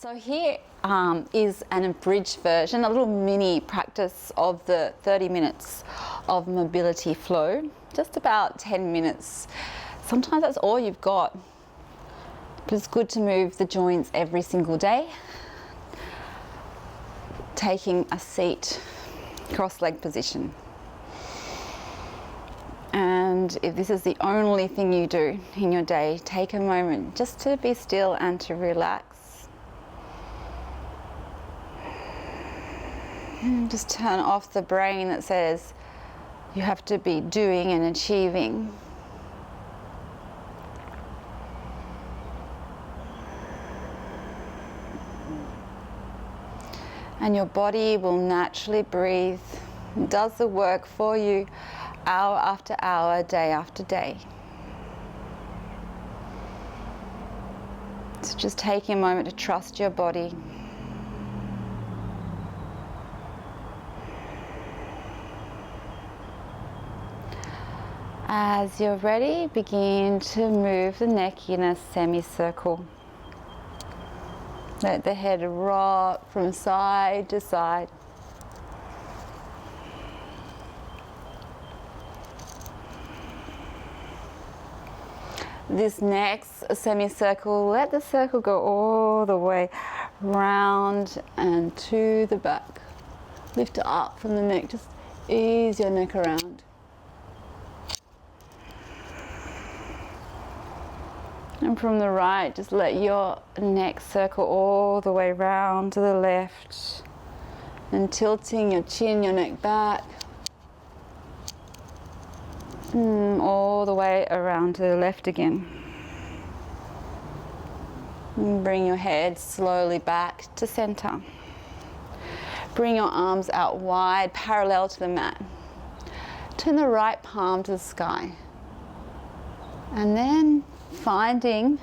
So here is an abridged version, a little mini practice of the 30 minutes of mobility flow, just about 10 minutes. Sometimes that's all you've got, but it's good to move the joints every single day. Taking a seat, cross-leg position. And if this is the only thing you do in your day, take a moment just to be still and to relax. And just turn off the brain that says you have to be doing and achieving. And your body will naturally breathe, does the work for you hour after hour, day after day. So just taking a moment to trust your body. As you're ready, begin to move the neck in a semicircle. Let the head rock from side to side. This next semicircle, let the circle go all the way round and to the back. Lift it up from the neck, just ease your neck around. And from the right, just let your neck circle all the way round to the left and tilting your chin, your neck back. All the way around to the left again. And bring your head slowly back to center. Bring your arms out wide, parallel to the mat. Turn the right palm to the sky. And then finding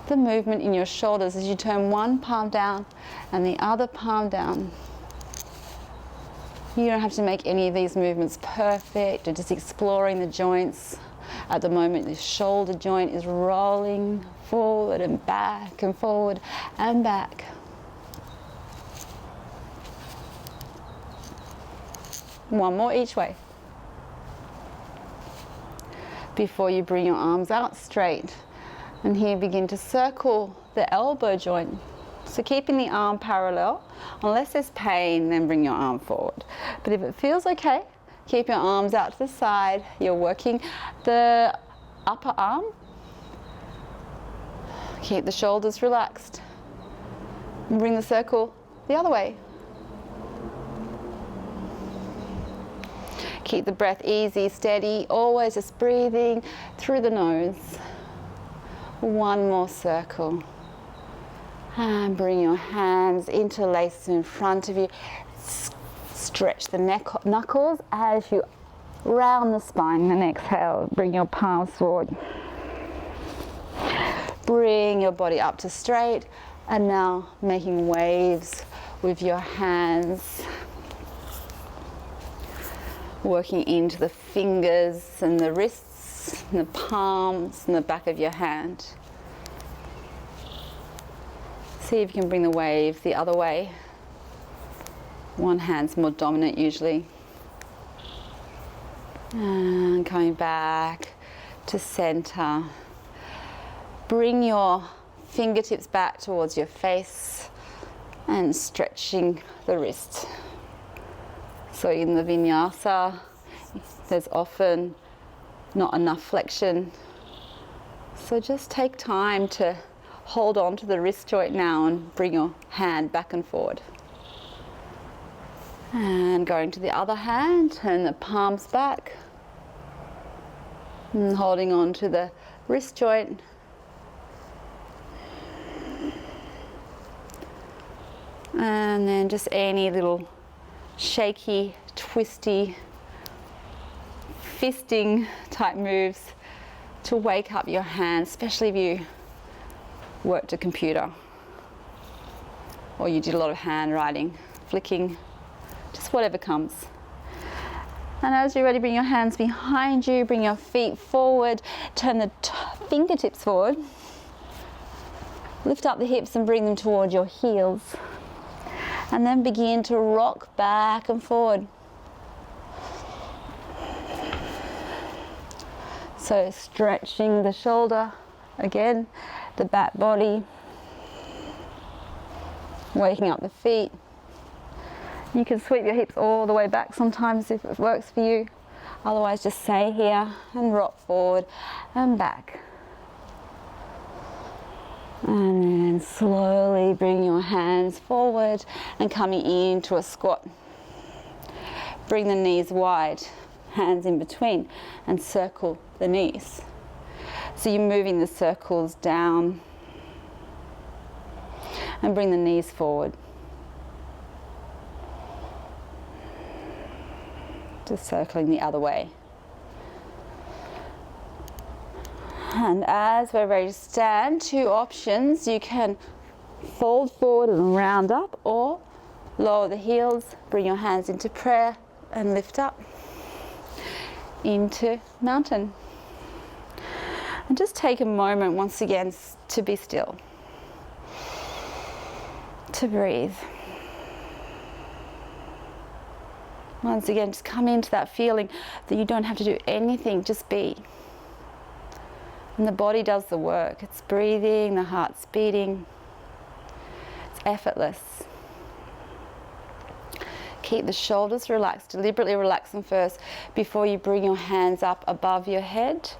the movement in your shoulders as you turn one palm down and the other palm down. You don't have to make any of these movements perfect. You're just exploring the joints. At the moment, the shoulder joint is rolling forward and back and forward and back. One more each way. Before you bring your arms out straight. And here begin to circle the elbow joint. So keeping the arm parallel. Unless there's pain, then bring your arm forward. But if it feels okay, keep your arms out to the side. You're working the upper arm. Keep the shoulders relaxed. And bring the circle the other way. Keep the breath easy, steady, always just breathing through the nose. One more circle. And bring your hands interlaced in front of you. Stretch the knuckles as you round the spine. And exhale, bring your palms forward. Bring your body up to straight. And now making waves with your hands. Working into the fingers and the wrists and the palms and the back of your hand. See if you can bring the wave the other way. One hand's more dominant usually. And coming back to center. Bring your fingertips back towards your face and stretching the wrist. So in the vinyasa, there's often not enough flexion. So just take time to hold on to the wrist joint now and bring your hand back and forward. And going to the other hand, turn the palms back. And holding on to the wrist joint. And then just any little shaky, twisty, fisting type moves to wake up your hands, especially if you worked a computer or you did a lot of handwriting, flicking, just whatever comes. And as you're ready, bring your hands behind you, bring your feet forward, turn the fingertips forward. Lift up the hips and bring them towards your heels. And then begin to rock back and forward. So stretching the shoulder, again, the back body, waking up the feet. You can sweep your hips all the way back sometimes if it works for you. Otherwise just stay here and rock forward and back. And then slowly bring your hands forward and coming into a squat. Bring the knees wide, hands in between, and circle the knees. So you're moving the circles down and bring the knees forward. Just circling the other way. And as we're ready to stand, two options. You can fold forward and round up, or lower the heels, bring your hands into prayer and lift up into mountain. And just take a moment once again to be still, to breathe. Once again, just come into that feeling that you don't have to do anything, just be. And the body does the work. It's breathing, the heart's beating. It's effortless. Keep the shoulders relaxed. Deliberately relax them first before you bring your hands up above your head.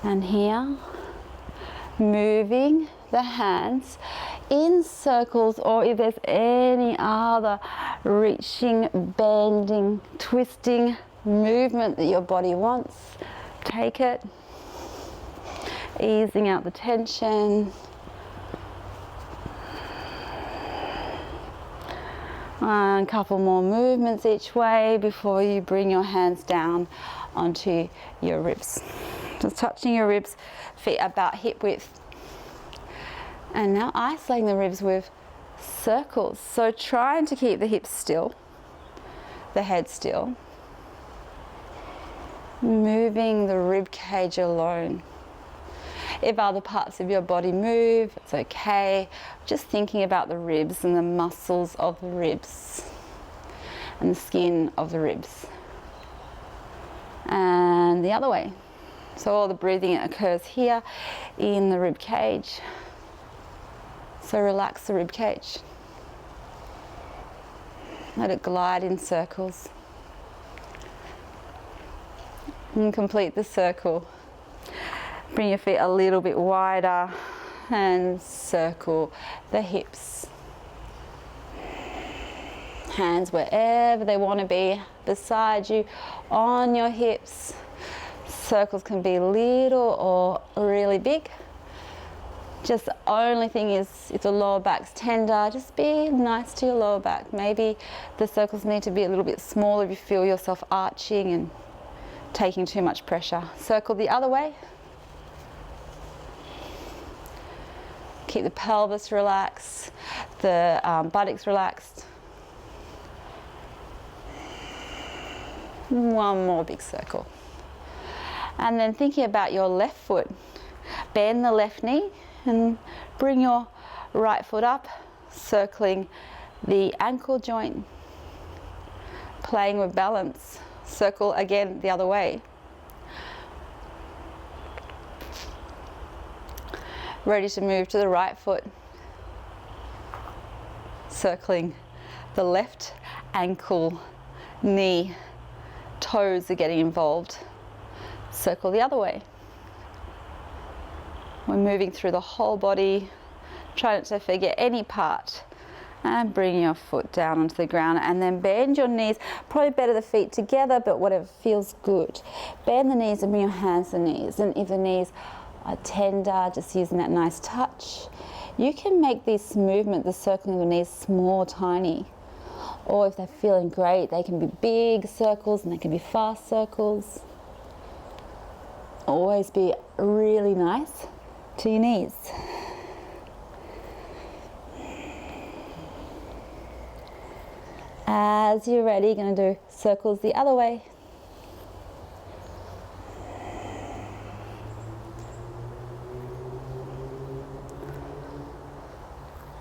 And here, moving the hands in circles, or if there's any other reaching, bending, twisting movement that your body wants, take it. Easing out the tension. And a couple more movements each way before you bring your hands down onto your ribs. Just touching your ribs, feet about hip width. And now isolating the ribs with circles. So trying to keep the hips still, the head still. Moving the rib cage alone. If other parts of your body move, it's okay. Just thinking about the ribs and the muscles of the ribs and the skin of the ribs. And the other way. So all the breathing occurs here in the rib cage. So relax the rib cage. Let it glide in circles. And complete the circle. Bring your feet a little bit wider and circle the hips. Hands wherever they want to be, beside you, on your hips. Circles can be little or really big. Just the only thing is, if the lower back's tender, just be nice to your lower back. Maybe the circles need to be a little bit smaller if you feel yourself arching and taking too much pressure. Circle the other way. Keep the pelvis relaxed, the buttocks relaxed. One more big circle. And then thinking about your left foot, bend the left knee and bring your right foot up, circling the ankle joint, playing with balance. Circle again the other way. Ready to move to the right foot, circling the left ankle, knee, toes are getting involved. Circle the other way. We're moving through the whole body, try not to forget any part. And bring your foot down onto the ground and then bend your knees. Probably better the feet together, but whatever feels good. Bend the knees and bring your hands to the knees. And if the knees are tender, just using that nice touch, you can make this movement, the circling of the knees, small, tiny. Or if they're feeling great, they can be big circles and they can be fast circles. Always be really nice to your knees. As you're ready, you're going to do circles the other way.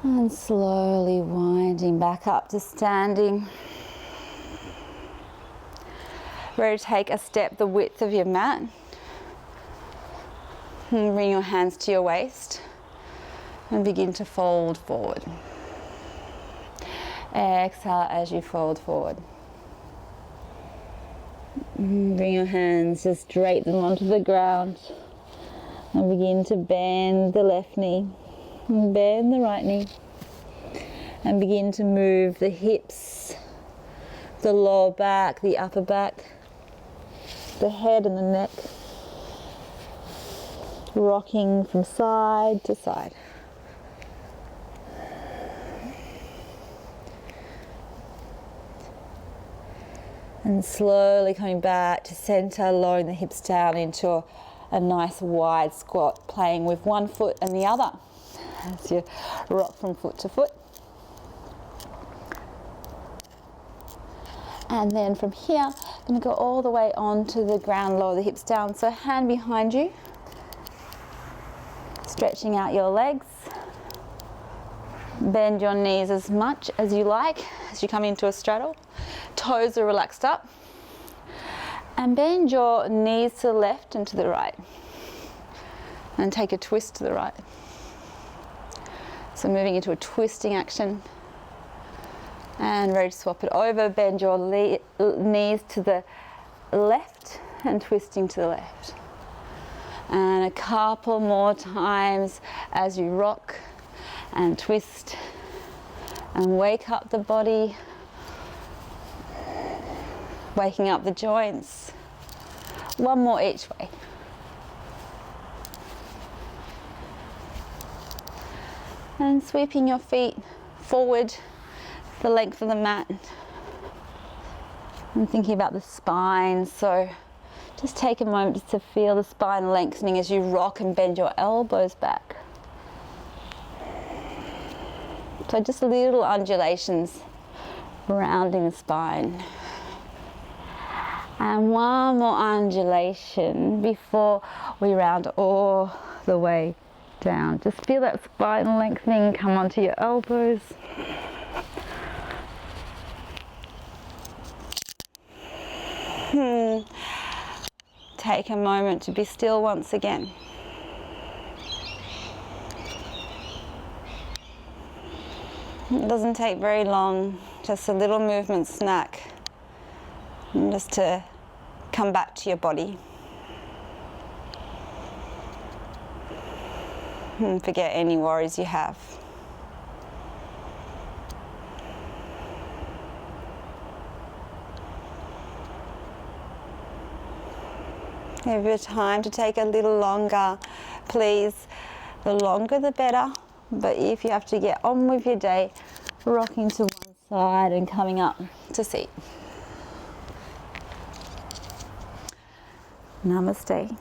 And slowly winding back up to standing. Ready to take a step the width of your mat. And bring your hands to your waist and begin to fold forward. Exhale as you fold forward. Bring your hands, just drape them onto the ground and begin to bend the left knee and bend the right knee and begin to move the hips, the lower back, the upper back, the head and the neck, rocking from side to side. And slowly coming back to center, lowering the hips down into a nice wide squat, playing with one foot and the other as you rock from foot to foot. And then from here, I'm going to go all the way onto the ground, lower the hips down. So hand behind you, stretching out your legs. Bend your knees as much as you like as you come into a straddle. Toes are relaxed up. And bend your knees to the left and to the right. And take a twist to the right. So moving into a twisting action. And ready to swap it over. Bend your knees to the left and twisting to the left. And a couple more times as you rock and twist and wake up the body, waking up the joints. One more each way. And sweeping your feet forward the length of the mat. I'm thinking about the spine, so just take a moment just to feel the spine lengthening as you rock and bend your elbows back. So just little undulations rounding the spine. And one more undulation before we round all the way down. Just feel that spine lengthening, come onto your elbows. Take a moment to be still once again. It doesn't take very long, just a little movement snack, and just to come back to your body. And forget any worries you have. If you have time to take a little longer, please, the longer the better. But if you have to get on with your day, rocking to one side and coming up to seat. Namaste.